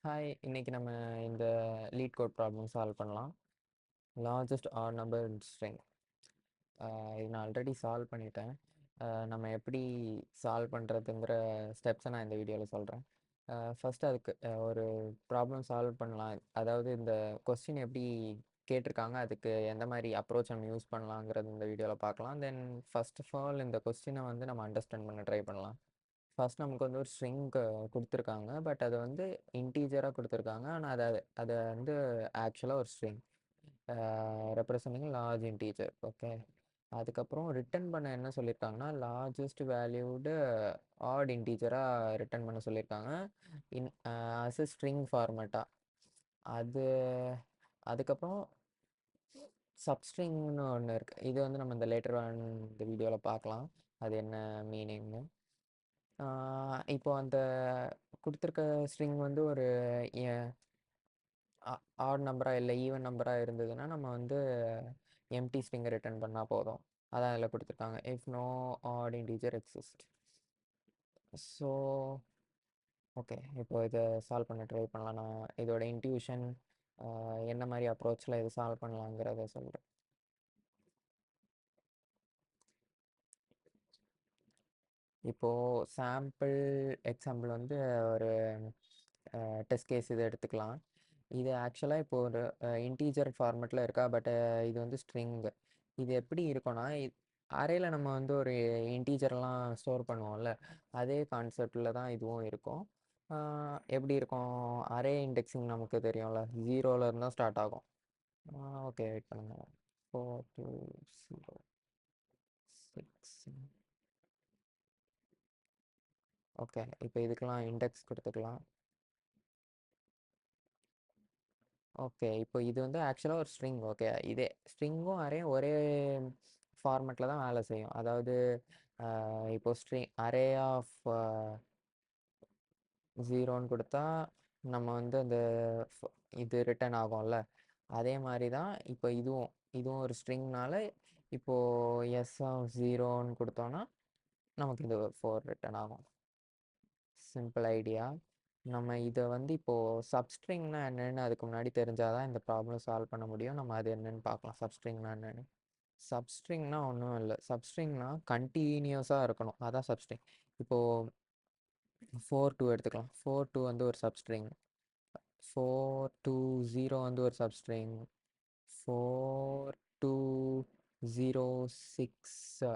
Hi, இன்னைக்கு நம்ம இந்த லீட் கோட் ப்ராப்ளம் சால்வ் பண்ணலாம். லார்ஜஸ்ட் ஆட் நம்பர் இன் ஸ்ட்ரிங். இது நான் ஆல்ரெடி சால்வ் பண்ணிட்டேன். நம்ம எப்படி சால்வ் பண்ணுறதுங்கிற ஸ்டெப்ஸை நான் இந்த வீடியோவில் சொல்கிறேன். ஃபஸ்ட்டு அதுக்கு ஒரு ப்ராப்ளம் சால்வ் பண்ணலாம், அதாவது இந்த கொஸ்டின் எப்படி கேட்டிருக்காங்க, அதுக்கு எந்த மாதிரி அப்ரோச் நம்ம யூஸ் பண்ணலாங்கிறது இந்த வீடியோவில் பார்க்கலாம். தென் ஃபர்ஸ்ட் ஆஃப் ஆல் இந்த கொஸ்டினை வந்து நம்ம அண்டர்ஸ்டாண்ட் பண்ண ட்ரை பண்ணலாம். ஃபர்ஸ்ட் நமக்கு வந்து ஒரு ஸ்ட்ரிங் கொடுத்துருக்காங்க, பட் அது வந்து இன்டீஜராக கொடுத்துருக்காங்க. ஆனால் அதை வந்து ஆக்சுவலாக ஒரு string representing large integer. Okay, அதுக்கப்புறம் ரிட்டர்ன் பண்ண என்ன சொல்லியிருக்காங்கன்னா, லார்ஜஸ்ட் வேல்யூடு ஆட் இன்டீஜராக ரிட்டர்ன் பண்ண சொல்லியிருக்காங்க ஆஸ் எ ஸ்ட்ரிங் ஃபார்மேட்டாக. அது அதுக்கப்புறம் சப்ஸ்ட்ரிங்னு ஒன்று இருக்குது. இது வந்து நம்ம இந்த லேட்டர் இந்த வீடியோவில் பார்க்கலாம் அது என்ன மீனிங்னு. இப்போ அந்த கொடுத்துருக்க ஸ்ட்ரிங் வந்து ஒரு ஆட் நம்பராக இல்லை ஈவன் நம்பராக இருந்ததுன்னா நம்ம வந்து எம்டி ஸ்ட்ரிங்கை ரிட்டர்ன் பண்ணால் போதும். அதான் அதில் கொடுத்துருக்காங்க, if no odd integer exist. So okay, இப்போ இதை சால்வ் பண்ண ட்ரை பண்ணலாம். நான் இதோட இன்ட்யூஷன் என்ன மாதிரி அப்ரோச்சில் இது சால்வ் பண்ணலாங்கிறத சொல்கிறேன். இப்போது சாம்பிள் எக்ஸாம்பிள் வந்து ஒரு டெஸ்ட் கேஸ் இதை எடுத்துக்கலாம். இது ஆக்சுவலாக இப்போ ஒரு இன்டீஜர் ஃபார்மேட்டில் இருக்கா, பட் இது வந்து ஸ்ட்ரிங். இது எப்படி இருக்கும்னா, அரேல நம்ம வந்து ஒரு இன்டீஜர்லாம் ஸ்டோர் பண்ணுவோம்ல, அதே கான்செப்டில் தான் இதுவும் இருக்கும். எப்படி இருக்கும், அரே இண்டெக்ஸிங் நமக்கு தெரியும்ல, 0ல இருந்தால் ஸ்டார்ட் ஆகும். ஓகே, வெயிட் பண்ணுங்க. 4 2 0 6. ஓகே, இப்போ இதுக்கெல்லாம் இண்டெக்ஸ் கொடுத்துக்கலாம். ஓகே, இப்போ இது வந்து ஆக்சுவலாக ஒரு ஸ்ட்ரிங். ஓகே, இதே ஸ்ட்ரிங்கும் அரேயும் ஒரே ஃபார்மேட்டில் தான் வேலை செய்யும். அதாவது இப்போ அரே ஆஃப் 0ன்னு கொடுத்தா நம்ம வந்து அந்த இது ரிட்டர்ன் ஆகும்ல, அதே மாதிரி தான் இப்போ இதுவும் ஒரு ஸ்ட்ரிங்னால இப்போது எஸ் ஆஃப் 0ன்னு கொடுத்தோன்னா நமக்கு இது 4 ரிட்டர்ன் ஆகும். Simple idea. நம்ம இதை வந்து இப்போது சப்ஸ்ட்ரிங்னா என்னென்னு அதுக்கு முன்னாடி தெரிஞ்சாதான் இந்த ப்ராப்ளம் சால்வ் பண்ண முடியும். நம்ம அது என்னென்னு பார்க்கலாம். சப்ஸ்ட்ரிங்னா என்னென்னு. சப்ஸ்ட்ரிங்னா ஒன்றும் இல்லை, சப்ஸ்ட்ரிங்னா கண்டினியூஸாக இருக்கணும், அதான் சப்ஸ்ட்ரிங். இப்போது 4 2 எடுத்துக்கலாம். 4 2 வந்து ஒரு சப்ஸ்ட்ரிங். 4 2 0 வந்து ஒரு சப்ஸ்ட்ரிங். 4 2 0 6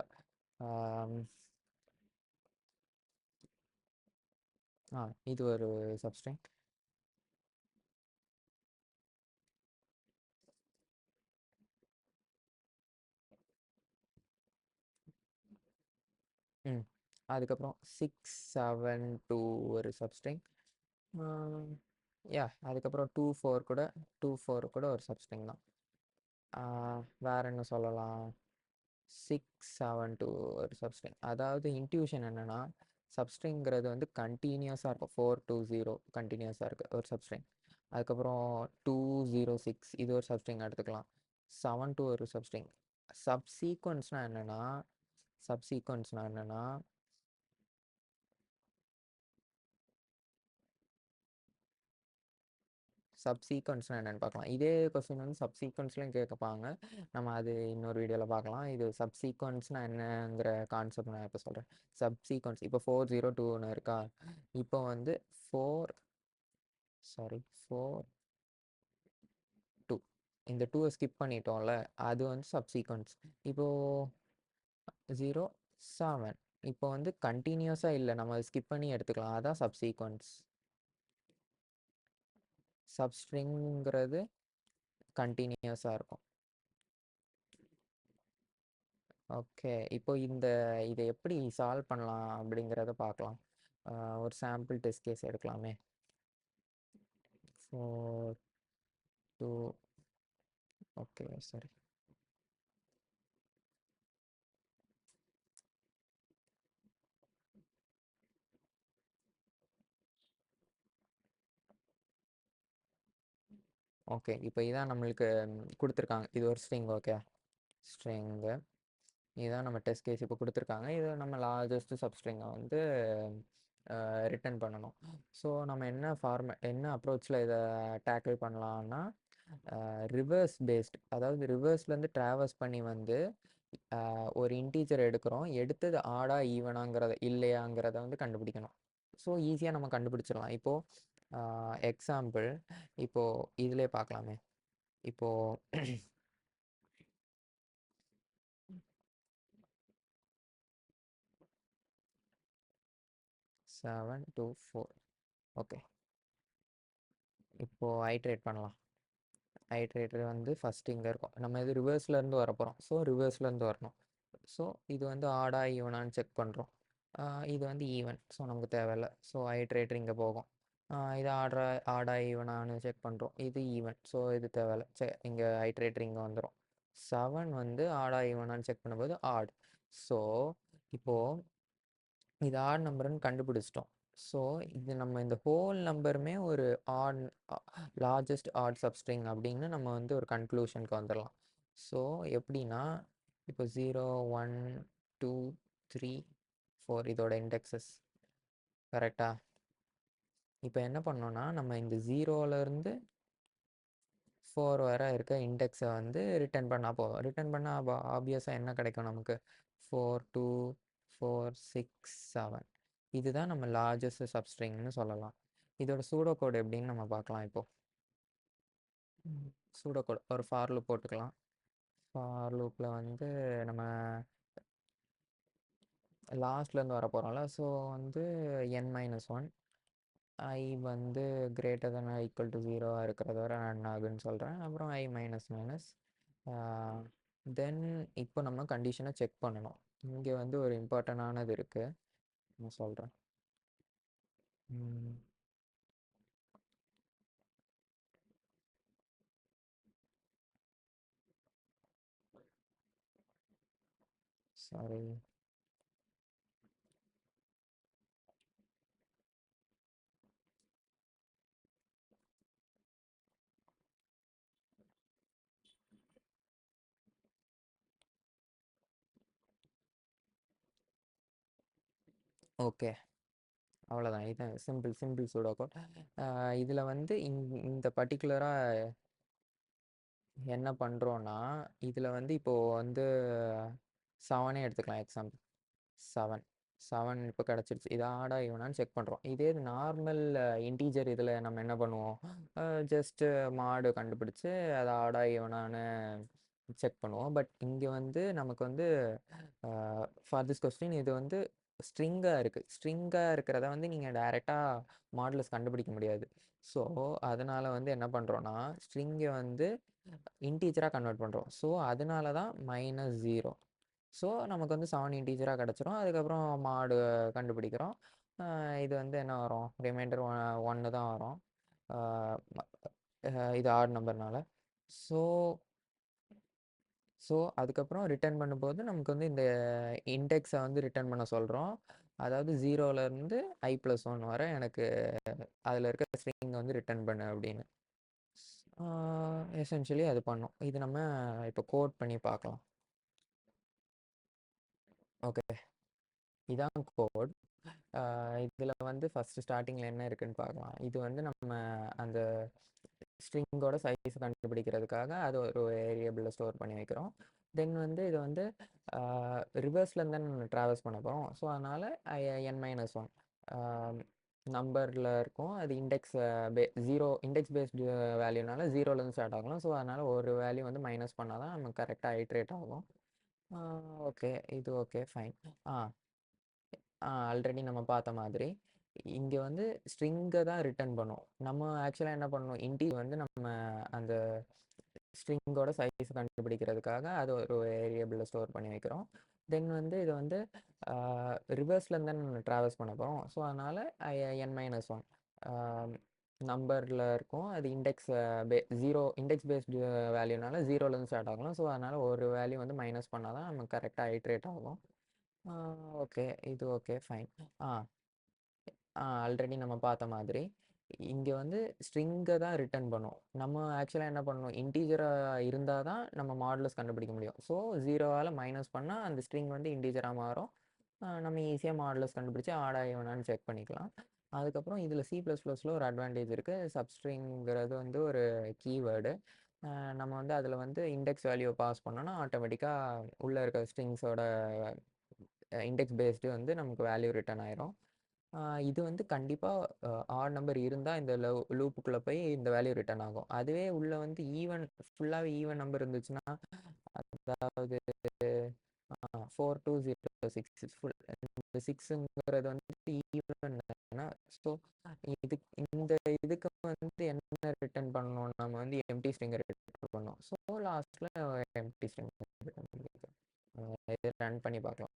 இது ஒரு சப்ஸ்ட்ரிங். அதுக்கப்புறம் 6 7 2 ஒரு சப்ஸ்ட்ரிங். அதுக்கப்புறம் 2 4 கூட ஒரு சப்ஸ்ட்ரிங் தான். வேற என்ன சொல்லலாம், 6 7 2 ஒரு சப்ஸ்ட்ரிங். அதாவது இன்ட்யூஷன் என்னன்னா, சப்ஸ்ட்ரிங்கிறது வந்து கண்டினியூஸாக இருக்கும். 4 2 0 கண்டினியூஸாக இருக்குது ஒரு சப்ஸ்ட்ரிங். அதுக்கப்புறம் 2 0 6 இது ஒரு சப்ஸ்ட்ரிங் எடுத்துக்கலாம். 7 2 ஒரு சப்ஸ்ட்ரிங். சப்சீக்வன்ஸ்னால் என்னென்னா சப்சீக்வன்ஸ்னால் என்னென்னு பார்க்கலாம். இதே கொஸ்டின் வந்து சப்சீக்வன்ஸ்லையும் கேட்பாங்க, நம்ம அது இன்னொரு வீடியோவில் பார்க்கலாம். இது சப்சீக்வன்ஸ்னால் என்னங்கிற கான்செப்ட் நான் இப்போ சொல்கிறேன். சப்சீக்வன்ஸ் இப்போ 4 0 2 இருக்கா, இப்போ வந்து 4 2 இந்த 2 ஸ்கிப் பண்ணிட்டோம்ல, அது வந்து சப்சீக்வன்ஸ். இப்போது 0 7 இப்போ வந்து கண்டினியூஸாக இல்லை, நம்ம ஸ்கிப் பண்ணி எடுத்துக்கலாம், அதான் சப்சீக்வன்ஸ். சப்ஸ்ட்ரிங்கிறது கண்டினியூஸாக இருக்கும். ஓகே, இப்போ இதை எப்படி சால்வ் பண்ணலாம் அப்படிங்கிறத பார்க்கலாம். ஒரு சாம்பிள் டெஸ்ட் கேஸ் எடுக்கலாமே. 4 2 ஓகே சரி. ஓகே, இப்போ இதான் நம்மளுக்கு கொடுத்துருக்காங்க. இது ஒரு ஸ்ட்ரிங். ஓகே, ஸ்ட்ரிங்கு இதுதான் நம்ம டெஸ்ட் கேஸ் இப்போ கொடுத்துருக்காங்க. இது நம்ம லார்ஜஸ்ட் சப்ஸ்ட்ரிங்கை வந்து ரிட்டர்ன் பண்ணணும். ஸோ நம்ம என்ன அப்ரோச்சில் இதை டேக்கிள் பண்ணலான்னா, ரிவர்ஸ் பேஸ்ட், அதாவது ரிவர்ஸ்லேருந்து ட்ராவர்ஸ் பண்ணி வந்து ஒரு இன்டீஜர் எடுக்கிறோம், எடுத்தது ஆடா ஈவனாங்கிறத இல்லையாங்கிறத வந்து கண்டுபிடிக்கணும். ஸோ ஈஸியாக நம்ம கண்டுபிடிச்சிடலாம். இப்போது எக்ஸாம்பிள், இப்போது இதிலே பார்க்கலாமே. இப்போது 7 to 4. ஓகே, இப்போது ஐட்ரேட் பண்ணலாம். ஐட்ரேட்டர் வந்து ஃபஸ்ட்டு இங்கே இருக்கும். நம்ம இது ரிவர்ஸ்லேருந்து வர போகிறோம். ஸோ ரிவர்ஸ்லேருந்து வரணும். ஸோ இது வந்து ஆடா ஈவனான்னு செக் பண்ணுறோம். இது வந்து ஈவன், ஸோ நமக்கு தேவையில்லை. ஸோ ஐட்ரேட்டர் இங்கே போகும். இது ஆடா ஈவனானு செக் பண்ணுறோம். இது ஈவன், ஸோ இது தேவையில்லை. இங்கே ஐட்ரேட்டர் இங்கே வந்துடும். 7 வந்து ஆடா ஈவனான்னு செக் பண்ணும்போது ஆட். ஸோ இப்போது இது ஆட் நம்பர்னு கண்டுபிடிச்சிட்டோம். ஸோ இது நம்ம இந்த ஹோல் நம்பருமே ஒரு ஆட் லார்ஜஸ்ட் ஆட் சப்ஸ்ட்ரிங் அப்படின்னு நம்ம வந்து ஒரு கன்க்ளூஷனுக்கு வந்துடலாம். ஸோ எப்படின்னா, இப்போ 0 1 2 3 4 இதோட இண்டெக்ஸஸ் கரெக்டாக. இப்போ என்ன பண்ணோன்னா, நம்ம இந்த 0லேருந்து 4 வரை இருக்க இண்டெக்ஸை வந்து ரிட்டர்ன் பண்ணால் போதும். ரிட்டர்ன் பண்ணால் ஆப்வியஸாக என்ன கிடைக்கும் நமக்கு? 4 2 4 6 7. இதுதான் நம்ம லார்ஜஸ்ட் சப்ஸ்ட்ரிங்னு சொல்லலாம். இதோட சூடோ கோட் எப்படின்னு நம்ம பார்க்கலாம். இப்போது சூடோ கோட் ஒரு ஃபார் லூப் போட்டுக்கலாம். ஃபார் லூப்பில் வந்து நம்ம லாஸ்ட்லேருந்து வர போகிறோம்ல, ஸோ வந்து n-1 ஐ வந்து கிரேட்டர் தென் ஈக்குவல் டு 0 இருக்கிறது வரை ரன் ஆகுன்னு சொல்கிறேன். அப்புறம் i மைனஸ் மைனஸ் தென் இப்போ நம்ம கண்டிஷனை செக் பண்ணணும். இங்கே வந்து ஒரு இம்பார்ட்டண்டானது இருக்குது, நான் சொல்கிறேன். சாரி, ஓகே, அவ்வளோதான். இது சிம்பிள் சூடோ கோட். இதில் வந்து இந்த பர்டிகுலராக என்ன பண்ணுறோன்னா, இதில் வந்து இப்போது வந்து 7 எடுத்துக்கலாம். எக்ஸாம்பிள் 7 இப்போ கிடச்சிருச்சு. இது ஆடா ஈவனான்னு செக் பண்ணுறோம். இதே நார்மல் இன்டீஜர் இதில் நம்ம என்ன பண்ணுவோம், ஜஸ்ட்டு மாடு கண்டுபிடிச்சி அது ஆடா ஈவனான்னு செக் பண்ணுவோம். பட் இங்கே வந்து நமக்கு வந்து ஃபார் திஸ் கொஸ்டின் இது வந்து ஸ்ட்ரிங்காக இருக்கிறத வந்து நீங்கள் டைரெக்டாக மாடுலஸ் கண்டுபிடிக்க முடியாது. ஸோ அதனால் வந்து என்ன பண்ணுறோன்னா, ஸ்ட்ரிங்கை வந்து இன்டீஜராக கன்வெர்ட் பண்ணுறோம். ஸோ அதனால தான் -0. ஸோ நமக்கு வந்து 7 இன்டீஜராக கிடச்சிரும். அதுக்கப்புறம் மாடு கண்டுபிடிக்கிறோம். இது வந்து என்ன வரும், ரிமைண்டர் 1 தான் வரும். இது ஆட் நம்பர்னால. ஸோ ஸோ அதுக்கப்புறம் ரிட்டர்ன் பண்ணும்போது நமக்கு வந்து இந்த இண்டெக்ஸை வந்து ரிட்டர்ன் பண்ண சொல்கிறோம். அதாவது 0லேருந்து i+1 வரை எனக்கு அதில் இருக்க ஸ்ட்ரிங்கை வந்து ரிட்டர்ன் பண்ணு அப்படின்னு. எசென்ஷியலி அது பண்ணும். இது நம்ம இப்போ கோட் பண்ணி பார்க்கலாம். ஓகே, இதான் கோட். இதில் வந்து ஃபஸ்ட்டு ஸ்டார்டிங்கில் என்ன இருக்குதுன்னு பார்க்கலாம். இது வந்து நம்ம அந்த ஸ்ட்ரிங்கோட சைஸ் கண்டுபிடிக்கிறதுக்காக அது ஒரு வேரியபிளில் ஸ்டோர் பண்ணி வைக்கிறோம். தென் வந்து இது வந்து ரிவர்ஸ்லேருந்து தான் நம்ம ட்ராவல்ஸ் பண்ண போகிறோம். ஸோ அதனால் n-1 நம்பரில் இருக்கும். அது இண்டெக்ஸ் பேஸ்டு வேல்யூனால 0லேருந்து ஸ்டார்ட் ஆகலாம். ஸோ அதனால் ஒரு வேல்யூ வந்து மைனஸ் பண்ணால் தான் நமக்கு கரெக்டாக ஐட்ரேட் ஆகும். ஓகே, இது ஓகே, ஃபைன். ஆல்ரெடி நம்ம பார்த்த மாதிரி இங்கே வந்து ஸ்ட்ரிங்கை தான் ரிட்டர்ன் பண்ணும். நம்ம ஆக்சுவலாக என்ன பண்ணணும், வந்து நம்ம அந்த ஸ்ட்ரிங்கோட சைஸ் கண்டுபிடிக்கிறதுக்காக அது ஒரு வேரியபிளில் ஸ்டோர் பண்ணி வைக்கிறோம். தென் வந்து இது வந்து ரிவர்ஸ்லேருந்து தான் நம்ம ட்ராவல்ஸ் பண்ண போகிறோம். ஸோ அதனால் n-1 நம்பரில் இருக்கும். அது இண்டெக்ஸ் பேஸ்டு வேல்யூனால 0லேருந்து ஸ்டார்ட் ஆகலாம். ஸோ அதனால் ஒரு வேல்யூ வந்து மைனஸ் பண்ணால் தான் நமக்கு கரெக்டாக ஐட்ரேட் ஆகும். ஓகே, இது ஓகே, ஃபைன். ஆல்ரெடி நம்ம பார்த்த மாதிரி இங்கே வந்து ஸ்ட்ரிங்கை தான் ரிட்டர்ன் பண்ணும். நம்ம ஆக்சுவலாக என்ன பண்ணணும், இன்டீஜராக இருந்தால் தான் நம்ம மாடுலஸ் கண்டுபிடிக்க முடியும். ஸோ 0வால் மைனஸ் பண்ணால் அந்த ஸ்ட்ரிங் வந்து இன்டீஜராக மாறும். நம்ம ஈஸியா மாடுலஸ் கண்டுபிடிச்சு ஆடா ஈவனான்னு செக் பண்ணிக்கலாம். அதுக்கப்புறம் இதில் C++ல ஒரு அட்வான்டேஜ் இருக்குது. சப்ஸ்ட்ரிங்கிறது வந்து ஒரு கீவேர்டு. நம்ம வந்து அதில் வந்து இண்டெக்ஸ் வேல்யூ பாஸ் பண்ணோன்னா ஆட்டோமேட்டிக்காக உள்ளே இருக்க ஸ்ட்ரிங்ஸோட இண்டெக்ஸ் பேஸ்டு வந்து நமக்கு வேல்யூ ரிட்டர்ன் ஆயிரும். இது வந்து கண்டிப்பாக ஆட் நம்பர் இருந்தால் இந்த லூப்புக்குள்ளே போய் இந்த வேல்யூ ரிட்டர்ன் ஆகும். அதுவே உள்ளே வந்து ஃபுல்லாகவே ஈவன் நம்பர் இருந்துச்சுன்னா, அதாவது 4206 ஃபுல் இந்த 6ங்கிறது வந்து ஈவன் தானே. ஸோ இந்த இதுக்கு வந்து என்ன ரிட்டர்ன் பண்ணணும், நம்ம வந்து எம்டி ஸ்ட்ரிங்கை ரிட்டர்ன் பண்ணணும். ஸோ லாஸ்ட்டில் எம்டி ஸ்ட்ரிங் ரிட்டர்ன் பண்ணிக்கலாம். இதை ரன் பண்ணி பார்க்கலாம்.